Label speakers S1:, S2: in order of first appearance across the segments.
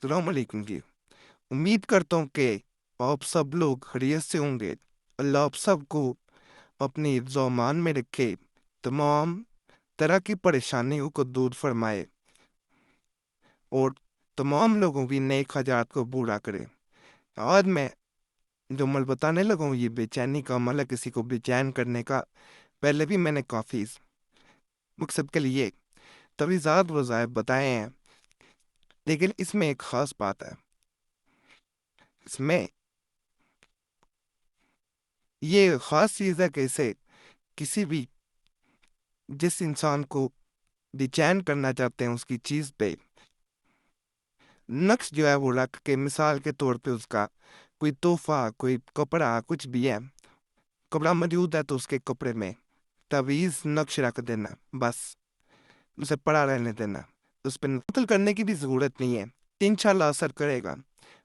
S1: अस्सलाम वालेकुम जी। उम्मीद करता हूँ कि आप सब लोग खैरियत से होंगे। अल्लाह आप सबको अपनी हिफ्ज़-ओ-अमान में रखे, तमाम तरह की परेशानियों को दूर फरमाए और तमाम लोगों की नेक हाजात को पूरा करे। आज मैं जो अमल बताने लगा हूँ, ये बेचैनी का अमल है, किसी को बेचैन करने का। पहले भी मैंने काफ़ी इस मकसद के लिए तवीज़ात वज़ाइफ बताए हैं, लेकिन इसमें एक ख़ास बात है। इसमें ये ख़ास चीज़ है कि इसे किसी भी जिस इंसान को बेचैन करना चाहते हैं उसकी चीज़ पे नक्श जो है वो रख के, मिसाल के तौर पे उसका कोई तोहफा, कोई कपड़ा, कुछ भी है, कपड़ा मौजूद है तो उसके कपड़े में तावीज़ नक्श रख देना, बस उसे पड़ा रहने देना। उस पे नक़ल करने की भी ज़रूरत नहीं है, इंशाअल्लाह असर करेगा।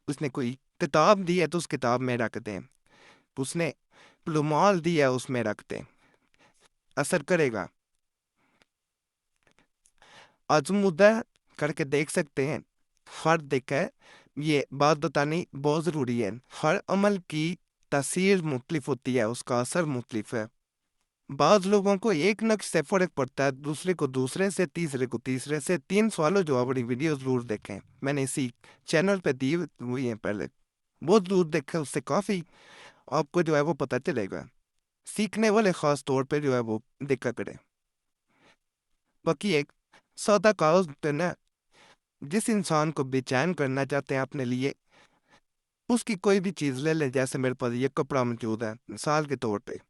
S1: उसने कोई किताब दी है तो उस किताब में रख दें, उसने रुमाल दिया है उसमें रख दें, असर करेगा। आज़मूदा करके देख सकते हैं। फ़र्क देखा है, ये बात बतानी बहुत ज़रूरी है। हर अमल की तासीर मुख्तलिफ होती है, उसका असर मुख्तलिफ है। बाज़ लोगों को एक नक्श से फ़र्क पड़ता है, दूसरे को दूसरे से, तीसरे को तीसरे से। 3 सवालों जवाब वाली वीडियो ज़रूर देखें, मैंने इसी चैनल पे दी हुई है पहले, बहुत ज़रूर देखें, उससे काफ़ी आपको जो है वो पता चलेगा। सीखने वाले ख़ास तौर पे जो है वो देखा करें। बाकी एक सादा कागज़ पेन है, जिस इंसान को बेचैन करना चाहते हैं अपने लिए, उसकी कोई भी चीज़ ले लें। जैसे मेरे पास ये कपड़ा मौजूद है, मिसाल के तौर पे,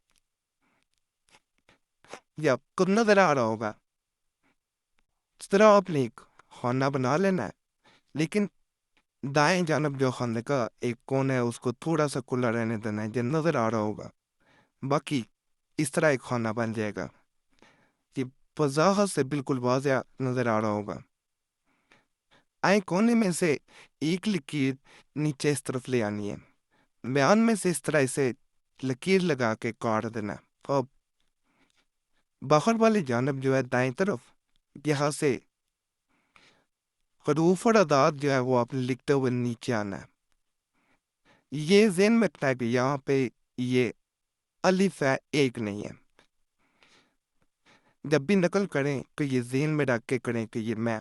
S1: या आपको नज़र आ रहा होगा, इस तरह आपने एक खाना बना लेना है, लेकिन दाएं जानब जो खाने का एक कोना है उसको थोड़ा सा खुला रहने देना है, जो नज़र आ रहा होगा। बाकी इस तरह एक खाना बन जाएगा, ये वज़ाहत से बिल्कुल वाज़ेह नज़र आ रहा होगा। आए कोने में से एक लकीर नीचे इस तरफ ले आनी है, बयान में से इस तरह इसे लकीर लगा के काट देना। अब बाहर वाली जानब जो है दाएं तरफ, यहाँ से हरूफ और अदाद जो है वो आपने लिखते हुए नीचे आना है। ये ज़हन में रखना है कि यहाँ पे ये अलिफ है, एक नहीं है। जब भी नकल करें तो ये ज़हन में रख के करें कि ये मैं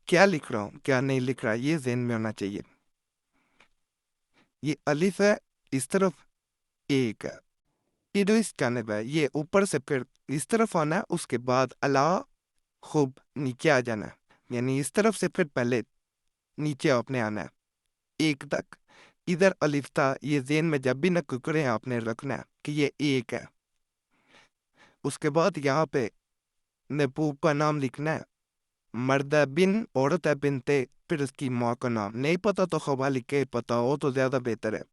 S1: क्या लिख रहा हूँ, क्या नहीं लिख रहा, ये ज़हन में होना चाहिए। ये अलिफ है, इस तरफ एक है, ये जो इस जानब है ये ऊपर से फिर इस तरफ आना है, उसके बाद अला खूब नीचे आ जाना है। यानी इस तरफ से फिर पहले नीचे आपने आना है एक तक। इधर अलिफ था, ये ज़हन में जब भी नकल करें आपने रखना है कि ये एक है। उसके बाद यहाँ पे महबूब का नाम लिखना है, मर्द है बिन, औरत है बिनते, फिर उसकी माँ का नाम। नहीं पता तो खबा लिख के पता हो तो ज़्यादा बेहतर है।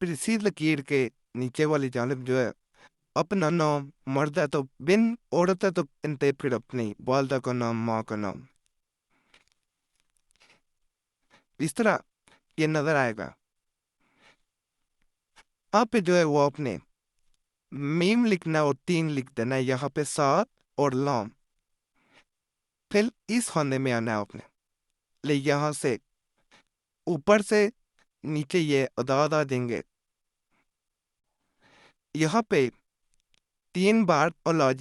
S1: फिर इसी लकीर के नीचे वाली जानब जो है अपना नाम, मर्द है तो बिन, औरत है तो बिनते, फिर अपनी वालदा का नाम, माँ का नाम। इस तरह ये नज़र आएगा। आप पे जो है वो अपने मीम लिखना और 3 लिख देना है, यहाँ पे सात और लाम। फिर इस खाने में आना है आपने, ले यहाँ से ऊपर से नीचे ये अदाद आ देंगे। यहाँ पे 3 बार आ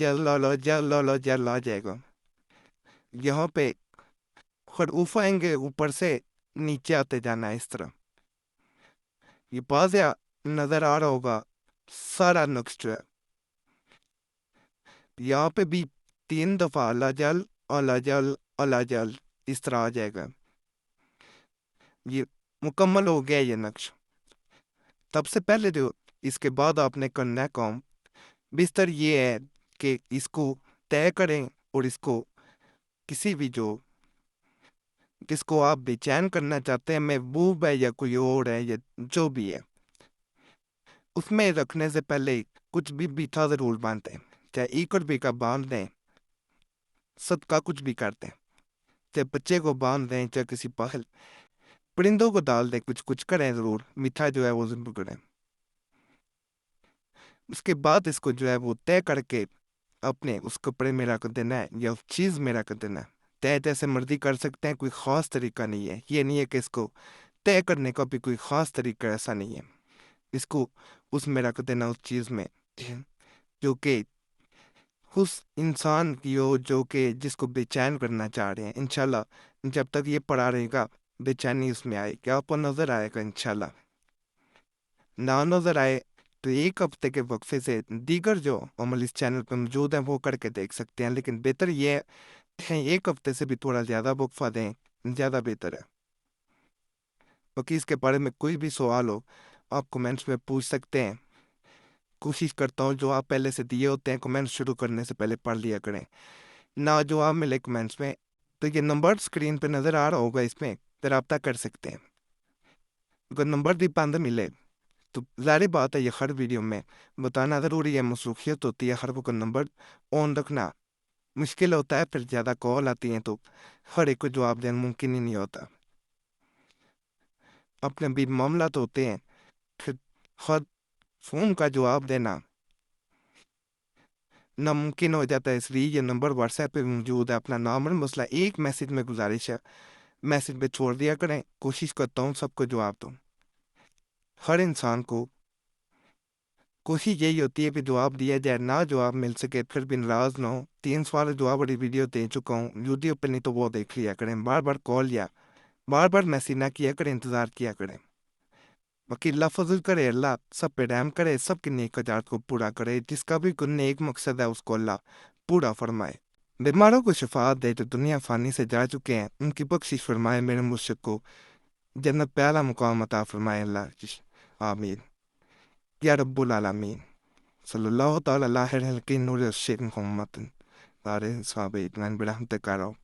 S1: जाएगा। यहाँ पे खरगूफ आएंगे, ऊपर से नीचे आते जाना है इस तरह। ये वाज़ेह नज़र आ रहा होगा सारा नक्श जो है। यहाँ पे भी 3 दफ़ा अला जल इस तरह आ जाएगा। ये मुकम्मल हो गया ये नक्श। तब से पहले जो इसके बाद आपने करना है काम, बिस्तर ये है कि इसको तय करें और इसको किसी भी जो जिसको आप बेचैन करना चाहते हैं, महबूब है या कोई और है या जो भी है, उसमें रखने से पहले कुछ भी मीठा ज़रूर बांधते हैं। चाहे 1 रुपये का बांध दें, सदका कुछ भी करते हैं, चाहे बच्चे को बांध दें, चाहे किसी पागल परिंदों को डाल दें, कुछ कुछ करें ज़रूर, मीठा जो है वो ज़रूर करें। उसके बाद इसको जो है वो तय करके अपने उस कपड़े में रख देना है या उस चीज़ में रख देना है। طے جیسے مرضی کر سکتے ہیں، کوئی خاص طریقہ نہیں ہے. یہ نہیں ہے کہ اس کو طے کرنے کا بھی کوئی خاص طریقہ ایسا نہیں ہے. اس کو اس میں رکھ دینا اس چیز میں جو کہ اس انسان کی ہو، جو کہ جس کو بے چین کرنا چاہ رہے ہیں. انشاءاللہ جب تک یہ پڑھا رہے گا بے چینی اس میں آئے گی، آپ کو نظر آئے گا. انشاءاللہ نہ نظر آئے تو ایک ہفتے کے وقفے سے دیگر جو عمل اس چینل پہ موجود ہیں وہ کر کے دیکھ سکتے ہیں، لیکن بہتر یہ ہے ایک ہفتے سے بھی تھوڑا زیادہ وقفہ دیں، زیادہ بہتر ہے. باقی اس کے بارے میں کوئی بھی سوال ہو آپ کمنٹس میں پوچھ سکتے ہیں. کوشش کرتا ہوں جو آپ پہلے سے دیے ہوتے ہیں کمنٹس شروع کرنے سے پہلے پڑھ لیا کریں. نہ جو آپ ملے کمنٹس میں تو یہ نمبر سکرین پہ نظر آ رہا ہوگا، اس میں پھر رابطہ کر سکتے ہیں. اگر نمبر دی پاند ملے تو ظاہر بات ہے یہ ہر ویڈیو میں بتانا ضروری ہے، مصروفیت ہوتی ہے، ہر وقت نمبر آن رکھنا مشکل ہوتا ہے، پھر زیادہ کال آتی ہیں تو ہر ایک کو جواب دینا ممکن ہی نہیں ہوتا. اپنے بھی معاملات ہوتے ہیں، پھر خود فون کا جواب دینا ناممکن ہو جاتا ہے. اس لیے یہ نمبر واٹس ایپ پہ موجود ہے. اپنا نام اور مسئلہ ایک میسج میں گزارش ہے، میسج پہ چھوڑ دیا کریں. کوشش کرتا ہوں سب کو جواب دوں. ہر انسان کو کوشش یہی ہوتی ہے کہ جواب دیا جائے، نہ جواب مل سکے پھر بھی ناراض نہ ہو. 3 سوال جواب والی ویڈیو دے چکا ہوں یوٹیوب پہ، نہیں تو وہ دیکھ لیا کریں. بار بار کال یا بار بار میسج نہ کیا کریں، انتظار کیا کریں. باقی اللہ فضل کرے، اللہ سب پہ رحم کرے، سب کی نیک خواہشات کو پورا کرے. جس کا بھی کوئی نیک مقصد ہے اس کو اللہ پورا فرمائے. بیماروں کو شفاعت دے جو دنیا فانی سے جا چکے ہیں، ان کی بخشش فرمائے. میرے مرشد کو جنت پہلا مقام عطا فرمائے اللہ. آمین یا رب العالمین. صلی اللہ تعالی علیہ نور الشیخ محمد صحابہ اجمعین برحمتک یا رب.